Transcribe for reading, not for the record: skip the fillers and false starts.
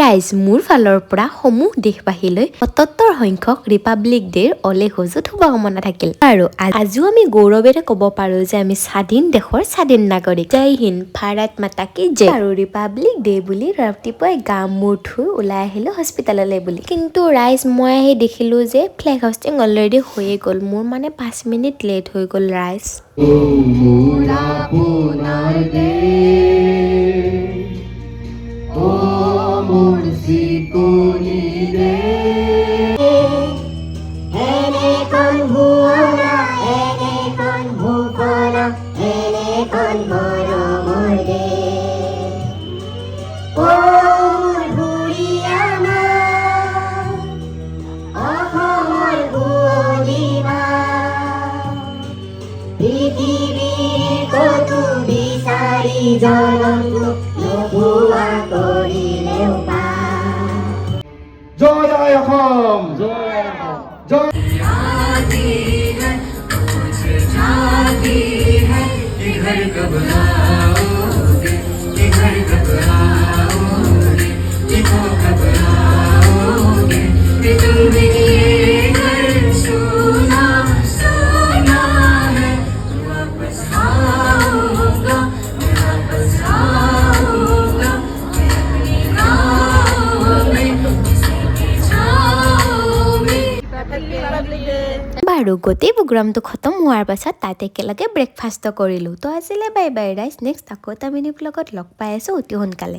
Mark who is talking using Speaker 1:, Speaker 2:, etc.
Speaker 1: ৰাইজ মোৰ ফালৰ পৰা সমূহ দেশবাসীলৈ ৭৭ সংখ্যক ৰিপাব্লিক ডেৰ অলেখ অযুত শুভকামনা থাকিল। আৰু আজিও আমি গৌৰৱেৰে ক'ব পাৰো যে আমি স্বাধীন দেশৰ স্বাধীন নাগৰিক। জয় হিন্দ, ভাৰত মাতা কি জয়। আৰু ৰিপাব্লিক ডে বুলি ৰাতিপুৱাই গা মূৰ ধুই ওলাই আহিলো হস্পিতাললৈ বুলি। কিন্তু ৰাইজ মই আহি দেখিলো যে ফ্লেগ হোষ্টিং অলৰেডি হৈয়ে গ'ল। মোৰ মানে 5 মিনিট লেট হৈ গ'ল ৰাইজ।
Speaker 2: জয় জয় অসম, জয় জয়
Speaker 1: বাৰু গোটেই প্ৰগ্ৰামটো খতম হোৱাৰ পাছত তাত একেলগে ব্ৰেকফাষ্ট কৰিলোঁ। তো আজিলৈ বাই বাই ৰাইজ, নেক্সট আকৌ এটা মিনি ব্লগত লগ পাই আছোঁ অতি সোনকালে।